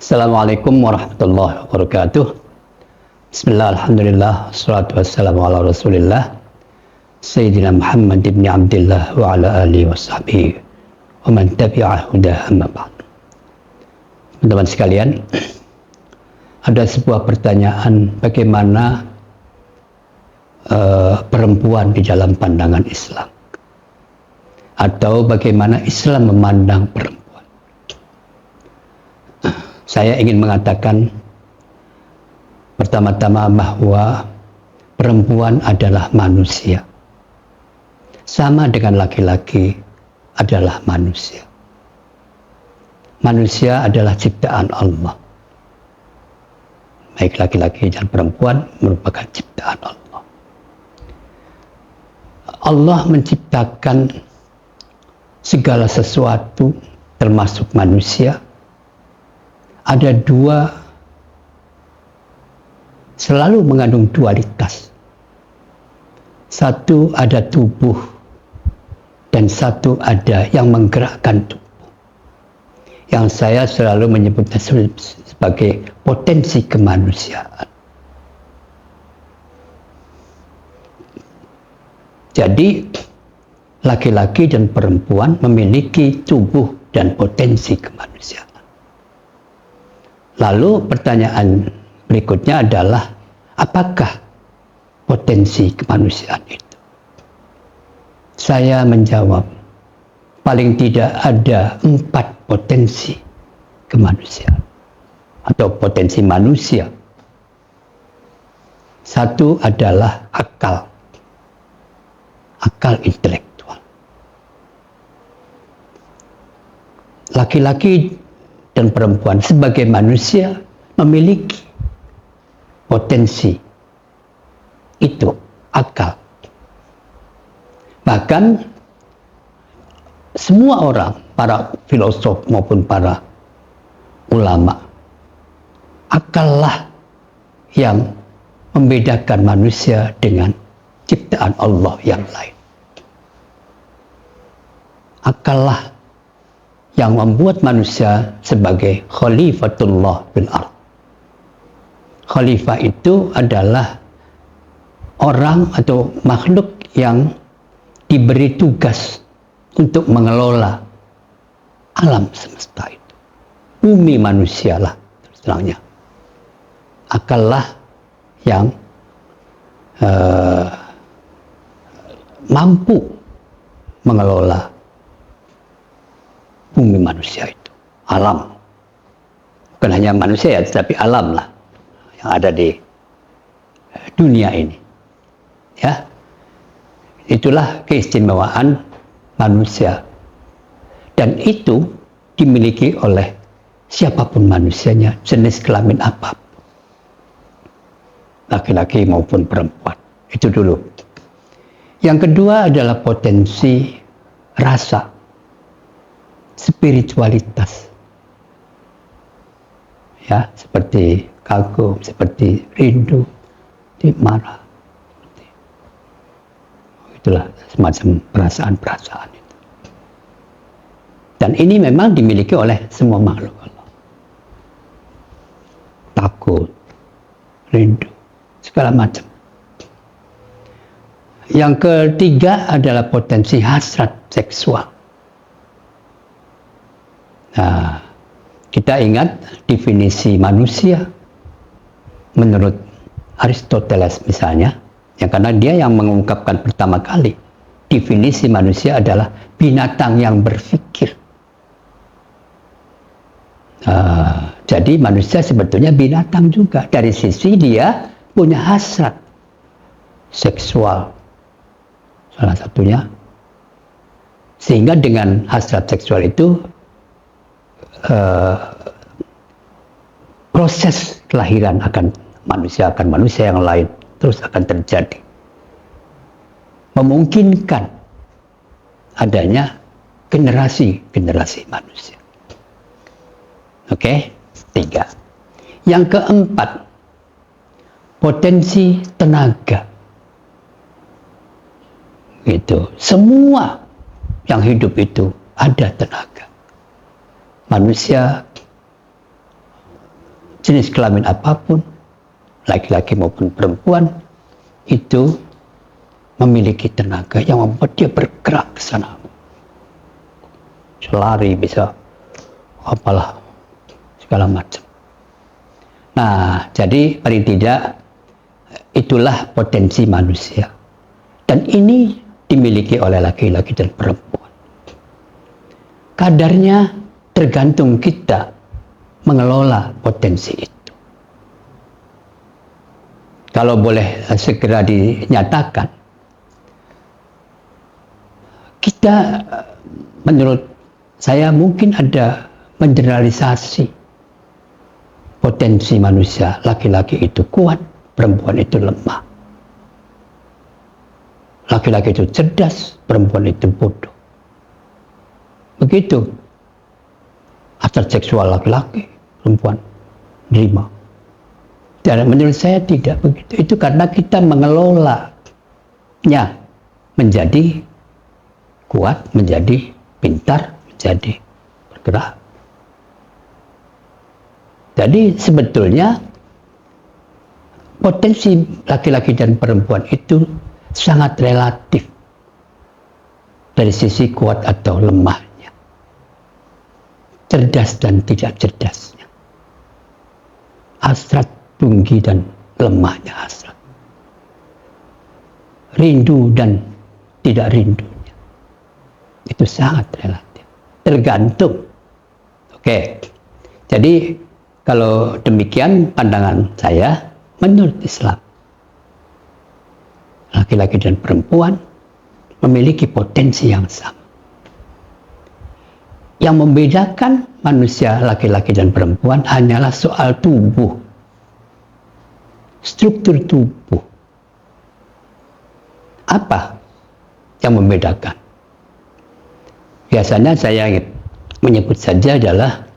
Assalamualaikum warahmatullahi wabarakatuh. Bismillah, alhamdulillah, salatu wassalamu ala rasulillah Sayyidina Muhammad ibn Abdullah wa ala alihi wa sahbihi wa man tabi'ah hudah amma ba'd. Teman-teman sekalian, ada sebuah pertanyaan, bagaimana perempuan di dalam pandangan Islam, atau bagaimana Islam memandang perempuan. Saya ingin mengatakan pertama-tama bahwa perempuan adalah manusia, sama dengan laki-laki adalah manusia. Manusia adalah ciptaan Allah, baik laki-laki dan perempuan merupakan ciptaan Allah. Allah menciptakan segala sesuatu termasuk manusia. Ada dua, selalu mengandung dualitas. Satu ada tubuh dan satu ada yang menggerakkan tubuh, yang saya selalu menyebutnya sebagai potensi kemanusiaan. Jadi laki-laki dan perempuan memiliki tubuh dan potensi kemanusiaan. Lalu pertanyaan berikutnya adalah, apakah potensi kemanusiaan itu? Saya menjawab, paling tidak ada 4 potensi kemanusiaan atau potensi manusia. Satu adalah akal intelektual. Laki-laki dan perempuan sebagai manusia memiliki potensi itu, akal. Bahkan semua orang, para filosof maupun para ulama, akallah yang membedakan manusia dengan ciptaan Allah yang lain. Akallah yang membuat manusia sebagai khalifatullah bil ardh. Khalifah itu adalah orang atau makhluk yang diberi tugas untuk mengelola alam semesta itu. Bumi manusia lah terangnya. Akallah yang mampu mengelola bumi manusia itu, alam. Bukan hanya manusia ya, tetapi alam lah yang ada di dunia ini. Ya, itulah keistimewaan manusia. Dan itu dimiliki oleh siapapun manusianya, jenis kelamin apapun, laki-laki maupun perempuan. Itu dulu. Yang kedua adalah potensi rasa, spiritualitas, ya, seperti kagum, seperti rindu, marah, itulah semacam perasaan-perasaan itu. Dan ini memang dimiliki oleh semua makhluk Allah. Takut, rindu, segala macam. Yang ketiga adalah potensi hasrat seksual. Nah, kita ingat definisi manusia menurut Aristoteles misalnya, yang karena dia yang mengungkapkan pertama kali definisi manusia adalah binatang yang berpikir. Jadi manusia sebetulnya binatang juga, dari sisi dia punya hasrat seksual salah satunya, sehingga dengan hasrat seksual itu proses kelahiran akan manusia yang lain terus akan terjadi, memungkinkan adanya generasi manusia. Oke, 3. Yang keempat, potensi tenaga. Itu semua yang hidup itu ada tenaga. Manusia jenis kelamin apapun, laki-laki maupun perempuan, itu memiliki tenaga yang membuat dia bergerak ke sana. Lari bisa, apalah, segala macam. Nah, jadi paling tidak itulah potensi manusia. Dan ini dimiliki oleh laki-laki dan perempuan. Kadarnya tergantung kita mengelola potensi itu. Kalau boleh segera dinyatakan, kita menurut saya mungkin ada mengeneralisasi potensi manusia. Laki-laki itu kuat, perempuan itu lemah. Laki-laki itu cerdas, perempuan itu bodoh. Begitu. Hasrat seksual laki-laki, perempuan nerima. Dan menurut saya tidak begitu. Itu karena kita mengelolanya menjadi kuat, menjadi pintar, menjadi bergerak. Jadi sebetulnya potensi laki-laki dan perempuan itu sangat relatif dari sisi kuat atau lemahnya, cerdas dan tidak cerdasnya, hasrat tinggi dan lemahnya hasrat, rindu dan tidak rindunya, itu sangat relatif, tergantung. Oke, jadi kalau demikian pandangan saya menurut Islam, laki-laki dan perempuan memiliki potensi yang sama. Yang membedakan manusia laki-laki dan perempuan hanyalah soal tubuh, struktur tubuh. Apa yang membedakan? Biasanya saya menyebut saja adalah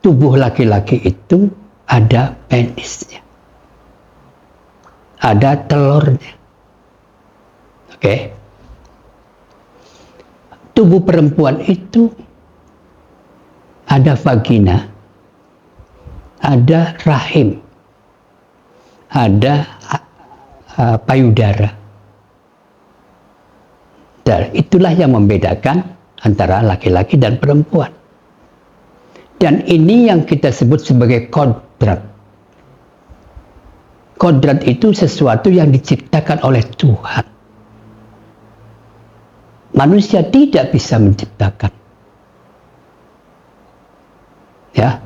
tubuh laki-laki itu ada penisnya, ada telurnya. Oke. Tubuh perempuan itu ada vagina, ada rahim, ada payudara. Dan itulah yang membedakan antara laki-laki dan perempuan. Dan ini yang kita sebut sebagai kodrat. Kodrat itu sesuatu yang diciptakan oleh Tuhan. Manusia tidak bisa menciptakan. Ya.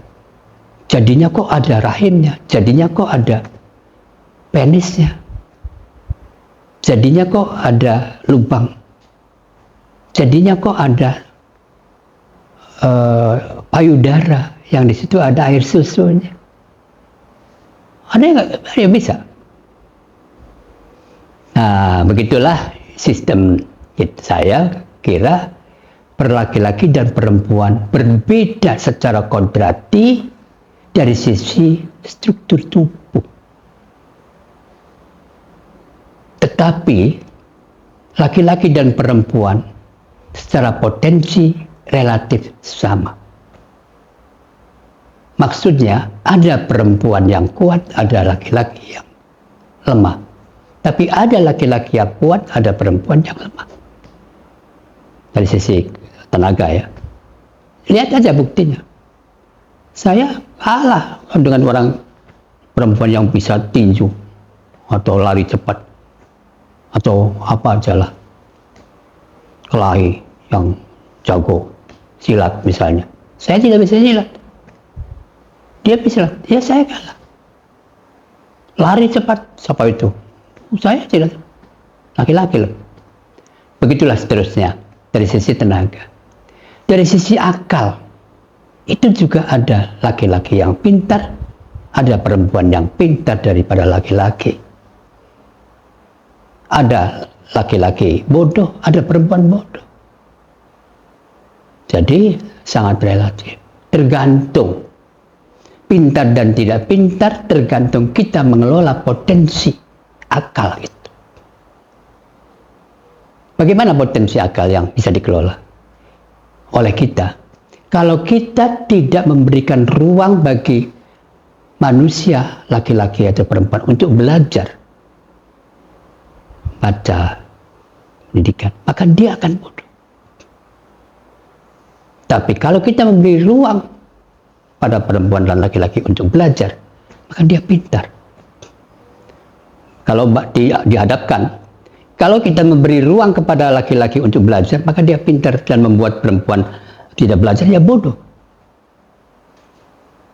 Jadinya kok ada rahimnya, jadinya kok ada penisnya. Jadinya kok ada lubang. Jadinya kok ada payudara yang di situ ada air susunya. Ada yang bisa. Nah, begitulah sistem saya kira laki-laki dan perempuan berbeda secara kodrati dari sisi struktur tubuh. Tetapi laki-laki dan perempuan secara potensi relatif sama. Maksudnya ada perempuan yang kuat, ada laki-laki yang lemah. Tapi ada laki-laki yang kuat, ada perempuan yang lemah. Dari sisi tenaga ya. Lihat aja buktinya. Saya kalah dengan orang perempuan yang bisa tinju atau lari cepat atau apa aja lah. Kelahi yang jago silat misalnya. Saya tidak bisa silat. Dia bisa silat. Ya saya kalah. Lari cepat. Siapa itu? Saya tidak. Laki-laki loh. Begitulah seterusnya. Dari sisi tenaga. Dari sisi akal. Itu juga ada laki-laki yang pintar. Ada perempuan yang pintar daripada laki-laki. Ada laki-laki bodoh. Ada perempuan bodoh. Jadi sangat relatif. Tergantung. Pintar dan tidak pintar tergantung kita mengelola potensi akal itu. Bagaimana potensi akal yang bisa dikelola oleh kita? Kalau kita tidak memberikan ruang bagi manusia laki-laki atau perempuan untuk belajar baca pendidikan, maka dia akan bodoh. Tapi kalau kita memberi ruang pada perempuan dan laki-laki untuk belajar, maka dia pintar. Kalau dihadapkan, kalau kita memberi ruang kepada laki-laki untuk belajar, maka dia pintar, dan membuat perempuan tidak belajar, ya bodoh.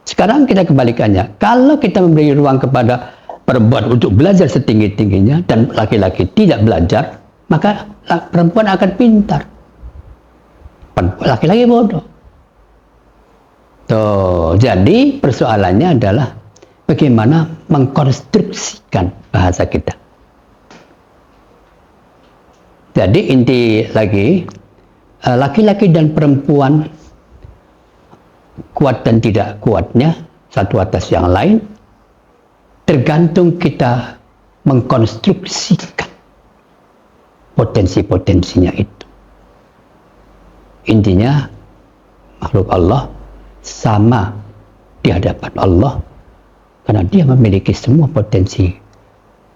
Sekarang kita kebalikannya, kalau kita memberi ruang kepada perempuan untuk belajar setinggi-tingginya dan laki-laki tidak belajar, maka perempuan akan pintar, laki-laki bodoh. Tuh, jadi persoalannya adalah bagaimana mengkonstruksikan bahasa kita. Jadi inti lagi, laki-laki dan perempuan kuat dan tidak kuatnya satu atas yang lain tergantung kita mengkonstruksikan potensi-potensinya itu. Intinya makhluk Allah sama di hadapan Allah karena dia memiliki semua potensi,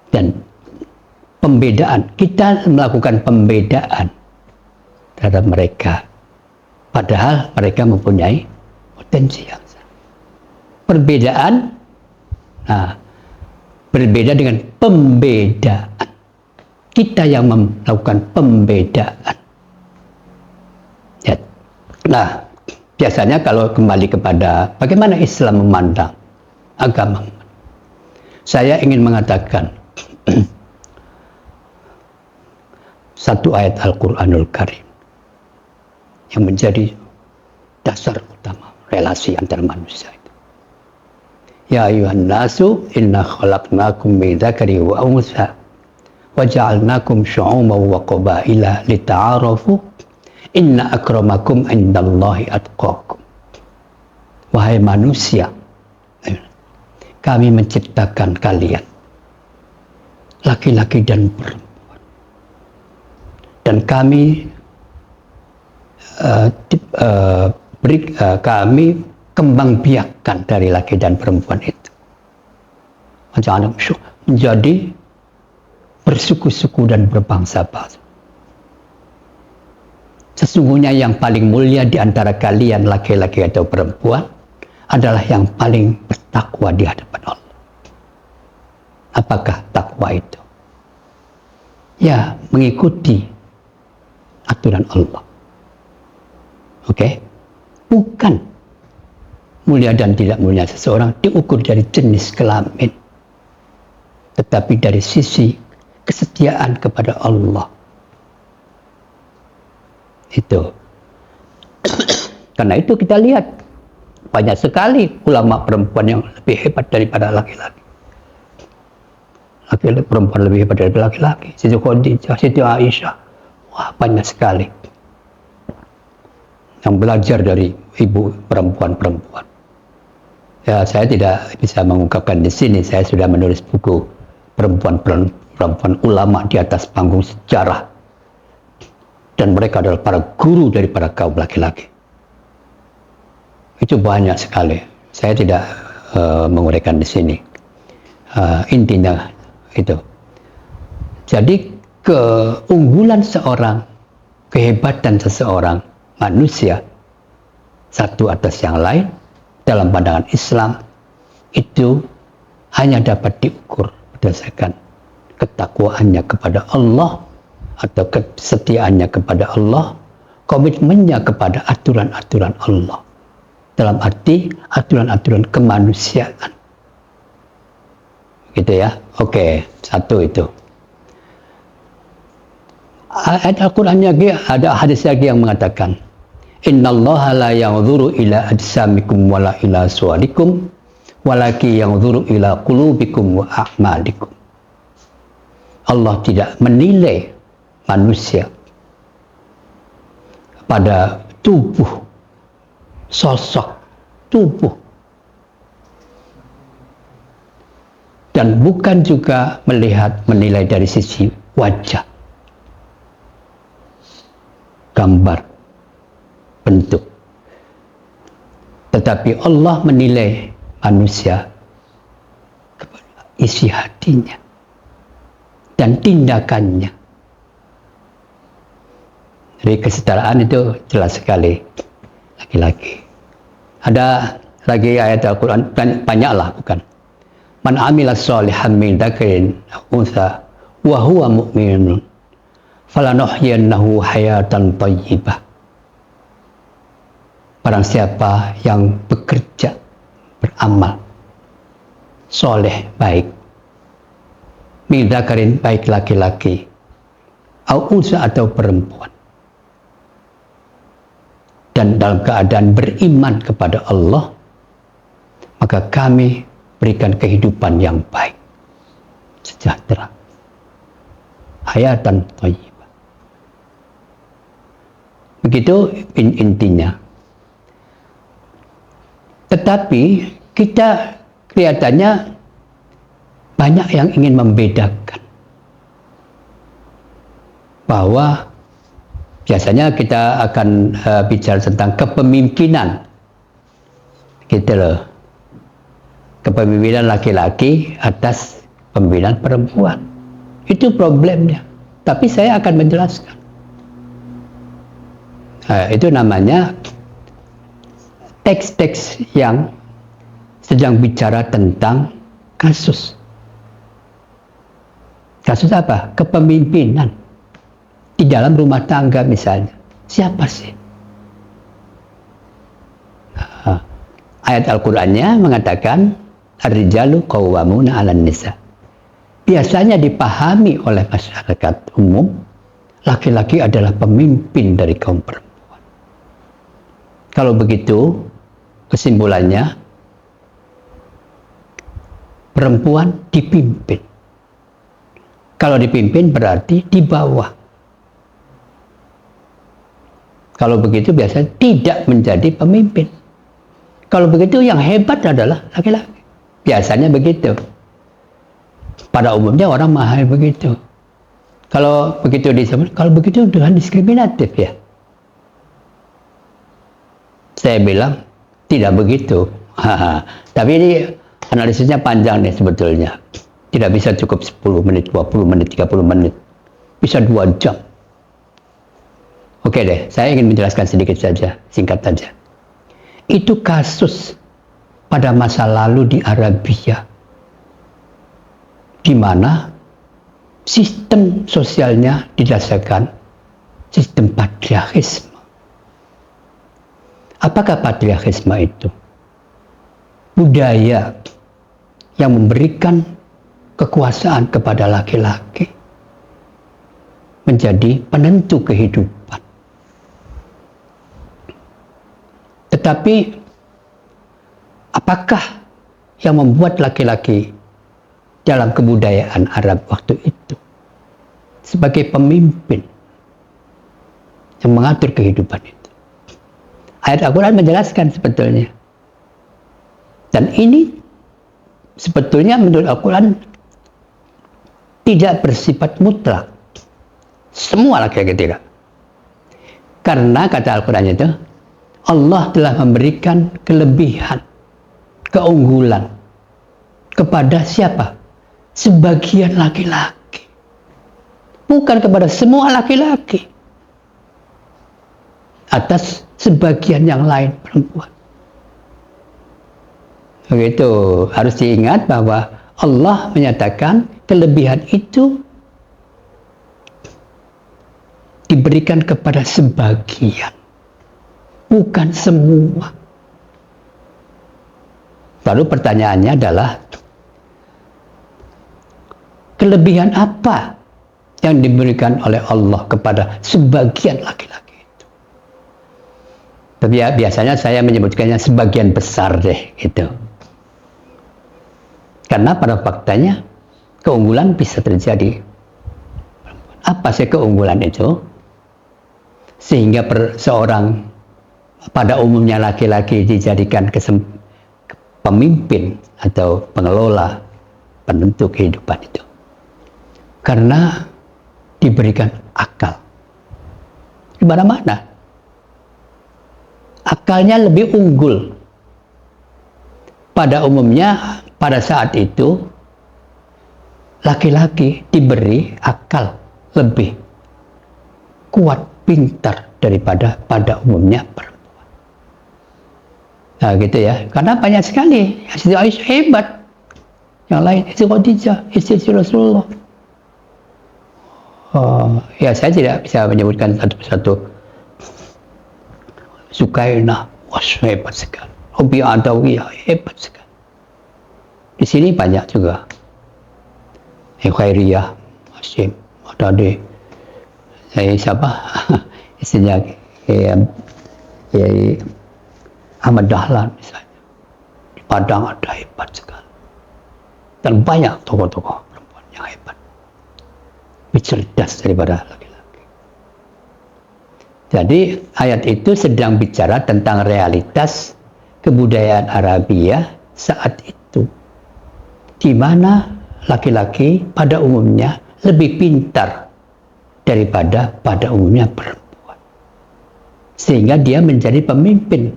dan pembedaan, kita melakukan pembedaan terhadap mereka padahal mereka mempunyai potensi yang sama. Perbedaan, berbeda dengan pembedaan. Kita yang melakukan pembedaan. Ya. Nah, biasanya kalau kembali kepada bagaimana Islam memandang agama, saya ingin mengatakan satu ayat Al-Quranul Karim yang menjadi dasar utama relasi antar manusia itu. Ya ayuhan nasu inna khalaqnakum min dzakari wa untha wa ja'alnakum syu'uban wa qabaila lita'arafu inna akramakum indallahi atqakum. Wahai manusia, kami menciptakan kalian laki-laki dan perempuan, dan kami kami kembang biakkan dari laki dan perempuan itu menjadi bersuku-suku dan berbangsa-bangsa. Sesungguhnya yang paling mulia di antara kalian laki-laki atau perempuan adalah yang paling bertakwa di hadapan Allah. Apakah takwa itu? Ya, mengikuti aturan Allah. Oke? Bukan mulia dan tidak mulia seseorang diukur dari jenis kelamin, tetapi dari sisi kesetiaan kepada Allah. Itu. Karena itu kita lihat banyak sekali ulama perempuan yang lebih hebat daripada laki-laki. Laki-laki perempuan lebih hebat daripada laki-laki. Siti Khadijah, Siti Aisyah. Wah, banyak sekali yang belajar dari ibu perempuan-perempuan. Ya, saya tidak bisa mengungkapkan di sini. Saya sudah menulis buku perempuan ulama di atas panggung sejarah, dan mereka adalah para guru dari para kaum laki-laki. Itu banyak sekali. Saya tidak menguraikan di sini. Intinya itu. Jadi keunggulan seorang, kehebatan seseorang manusia satu atas yang lain dalam pandangan Islam itu hanya dapat diukur berdasarkan ketakwaannya kepada Allah atau kesetiaannya kepada Allah, komitmennya kepada aturan-aturan Allah dalam arti aturan-aturan kemanusiaan. Gitu ya. Oke, satu itu. Ayat Al-Quran lagi, ada hadis lagi yang mengatakan, Innallaha la yanzuru ila ajsamikum wala ila suwarikum walaki yanzuru ila qulubikum wa a'malikum. Allah tidak menilai manusia pada tubuh, sosok tubuh, dan bukan juga menilai dari sisi wajah, gambar, bentuk. Tetapi Allah menilai manusia isi hatinya dan tindakannya. Jadi kesetaraan itu jelas sekali laki-laki. Ada lagi ayat Al-Quran, banyaklah bukan. Man amila sholihan min dzakarin aw untha wa huwa mu'minun falanuhyiyannahu hayatan thayyibah. Barang siapa yang bekerja, beramal soleh, baik, min dzakarin, baik laki-laki, aw untha atau perempuan, dan dalam keadaan beriman kepada Allah, maka kami berikan kehidupan yang baik, sejahtera, hayatan thayyibah. Begitu intinya. Tetapi kita kelihatannya banyak yang ingin membedakan, bahwa biasanya kita akan bicara tentang kepemimpinan, gitu loh. Kepemimpinan laki-laki atas pemimpinan perempuan. Itu problemnya. Tapi saya akan menjelaskan. Itu namanya teks-teks yang sedang bicara tentang kasus. Kasus apa? Kepemimpinan. Di dalam rumah tangga misalnya. Siapa sih? Ayat Al-Qur'annya mengatakan ar-rijalu qawwamuna 'alan nisa. Biasanya dipahami oleh masyarakat umum, laki-laki adalah pemimpin dari kaum perempuan. Kalau begitu, kesimpulannya perempuan dipimpin. Kalau dipimpin berarti di bawah. Kalau begitu biasanya tidak menjadi pemimpin. Kalau begitu yang hebat adalah laki-laki. Biasanya begitu. Pada umumnya orang memahami begitu. Kalau begitu disebut, kalau begitu dengan diskriminatif ya. Saya bilang tidak begitu. Tapi ini analisisnya panjang nih sebetulnya. Tidak bisa cukup 10 menit, 20 menit, 30 menit. Bisa 2 jam. Oke deh, saya ingin menjelaskan sedikit saja, singkat saja. Itu kasus pada masa lalu di Arabia, di mana sistem sosialnya didasarkan sistem patriarkisme. Apakah patriarkisme itu? Budaya yang memberikan kekuasaan kepada laki-laki menjadi penentu kehidupan. Tetapi apakah yang membuat laki-laki dalam kebudayaan Arab waktu itu sebagai pemimpin yang mengatur kehidupan itu? Ayat Al-Quran menjelaskan sebetulnya. Dan ini sebetulnya menurut Al-Quran tidak bersifat mutlak. Semua laki-laki tidak. Karena kata Al-Quran itu, Allah telah memberikan kelebihan, keunggulan kepada siapa? Sebagian laki-laki. Bukan kepada semua laki-laki. Atas sebagian yang lain perempuan. Begitu, harus diingat bahwa Allah menyatakan kelebihan itu diberikan kepada sebagian, bukan semua. Lalu pertanyaannya adalah, kelebihan apa yang diberikan oleh Allah kepada sebagian laki-laki itu? Tapi ya, biasanya saya menyebutkannya sebagian besar deh, gitu. Karena pada faktanya keunggulan bisa terjadi. Apa sih keunggulan itu? Sehingga seorang, pada umumnya laki-laki, dijadikan pemimpin atau pengelola, penentu kehidupan itu. Karena diberikan akal. Di mana-mana. Akalnya lebih unggul. Pada umumnya, pada saat itu, laki-laki diberi akal lebih kuat, pintar daripada pada umumnya perempuan. Nah gitu ya, karena banyak sekali Siti Aisyah hebat, yang lain Siti Khadijah, istri Rasulullah. Ya saya tidak bisa menyebutkan satu persatu. Sukainah, wah hebat sekali. Hobi Adawiyah hebat sekali. Di sini banyak juga. Khairiyah, Hasyim, Adade, siapa? Istrinya Kiai Ahmad Dahlan misalnya. Di Padang ada hebat sekali. Dan banyak tokoh-tokoh perempuan yang hebat. Lebih cerdas daripada laki-laki. Jadi ayat itu sedang bicara tentang realitas kebudayaan Arabia saat itu, di mana laki-laki pada umumnya lebih pintar daripada pada umumnya perempuan, sehingga dia menjadi pemimpin.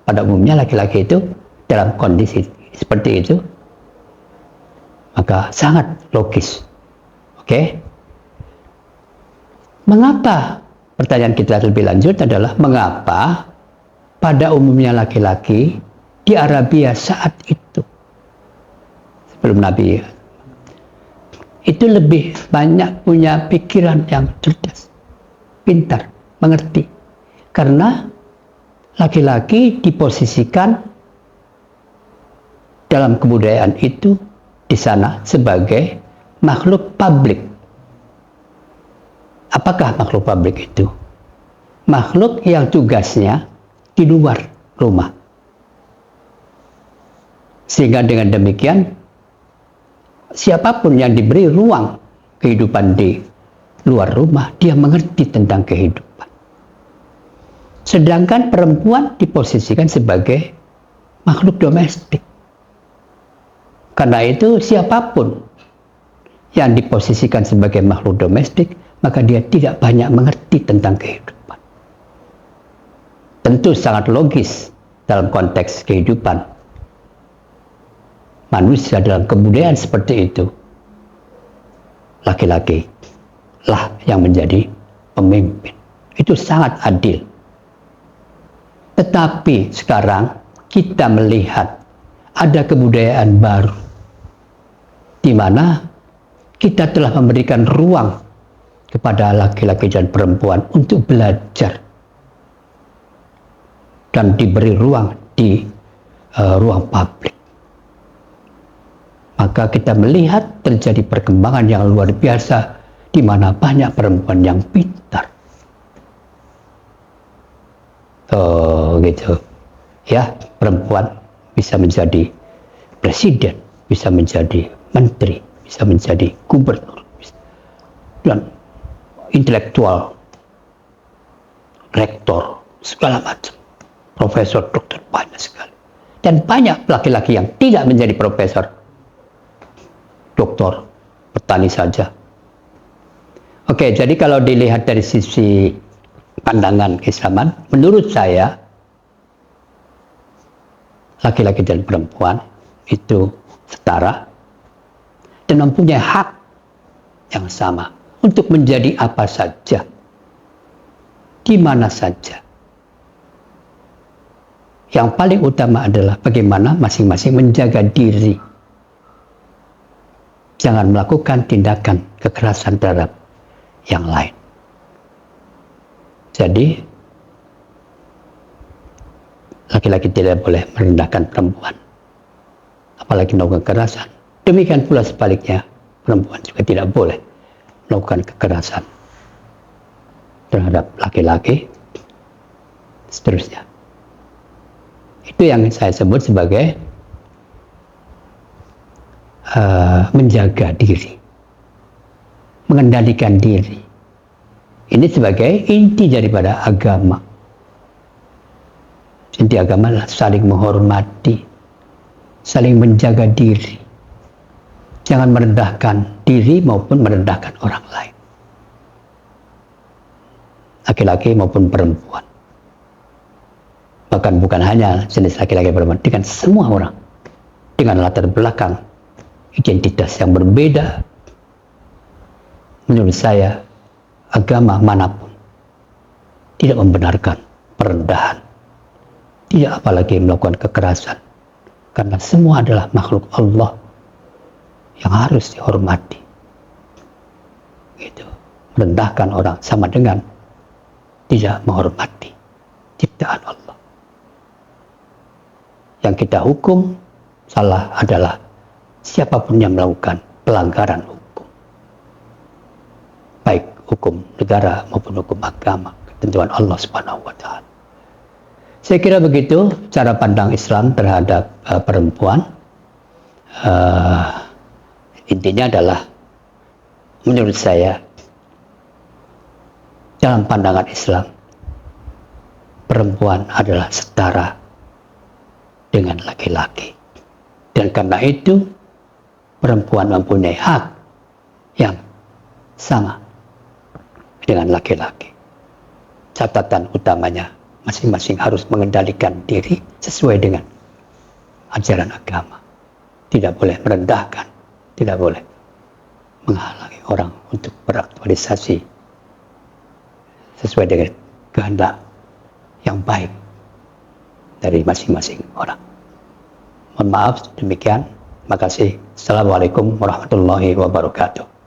Pada umumnya laki-laki itu dalam kondisi seperti itu, maka sangat logis. Oke? Mengapa? Pertanyaan kita lebih lanjut adalah mengapa pada umumnya laki-laki di Arabia saat itu, sebelum Nabi, itu lebih banyak punya pikiran yang cerdas, pintar, mengerti. Karena laki-laki diposisikan dalam kebudayaan itu di sana sebagai makhluk publik. Apakah makhluk publik itu? Makhluk yang tugasnya di luar rumah. Sehingga dengan demikian, siapapun yang diberi ruang kehidupan di luar rumah, dia mengerti tentang kehidupan. Sedangkan perempuan diposisikan sebagai makhluk domestik. Karena itu siapapun yang diposisikan sebagai makhluk domestik, maka dia tidak banyak mengerti tentang kehidupan. Tentu sangat logis dalam konteks kehidupan manusia dalam kebudayaan seperti itu. Laki-laki lah yang menjadi pemimpin. Itu sangat adil. Tetapi sekarang kita melihat ada kebudayaan baru di mana kita telah memberikan ruang kepada laki-laki dan perempuan untuk belajar dan diberi ruang di ruang publik. Maka kita melihat terjadi perkembangan yang luar biasa di mana banyak perempuan yang pintar. Gitu. Ya, perempuan bisa menjadi presiden, bisa menjadi menteri, bisa menjadi gubernur, dan intelektual, rektor, segala macam, profesor, dokter, banyak sekali. Dan banyak laki-laki yang tidak menjadi profesor, doktor, petani saja. Oke, jadi kalau dilihat dari sisi pandangan keislaman, menurut saya laki-laki dan perempuan itu setara dan mempunyai hak yang sama untuk menjadi apa saja, di mana saja. Yang paling utama adalah bagaimana masing-masing menjaga diri. Jangan melakukan tindakan kekerasan terhadap yang lain. Jadi, laki-laki tidak boleh merendahkan perempuan, apalagi melakukan kekerasan. Demikian pula sebaliknya, perempuan juga tidak boleh melakukan kekerasan terhadap laki-laki, seterusnya. Itu yang saya sebut sebagai menjaga diri, mengendalikan diri. Ini sebagai inti daripada agama. Inti agama adalah saling menghormati, saling menjaga diri. Jangan merendahkan diri maupun merendahkan orang lain, laki-laki maupun perempuan. Bahkan bukan hanya jenis laki-laki perempuan, dengan semua orang, dengan latar belakang identitas yang berbeda, menurut saya agama manapun tidak membenarkan perendahan, tidak apalagi melakukan kekerasan, karena semua adalah makhluk Allah yang harus dihormati. Gitu. Merendahkan orang sama dengan tidak menghormati ciptaan Allah. Yang kita hukum salah adalah siapapun yang melakukan pelanggaran hukum, baik hukum negara maupun hukum agama, ketentuan Allah Subhanahu wa Ta'ala. Saya kira begitu cara pandang Islam terhadap perempuan. Intinya adalah, menurut saya, dalam pandangan Islam, perempuan adalah setara dengan laki-laki. Dan karena itu, perempuan mempunyai hak yang sama dengan laki-laki. Catatan utamanya, masing-masing harus mengendalikan diri sesuai dengan ajaran agama. Tidak boleh merendahkan, tidak boleh menghalangi orang untuk beraktualisasi sesuai dengan kehendak yang baik dari masing-masing orang. Mohon maaf demikian. Terima kasih. Assalamualaikum warahmatullahi wabarakatuh.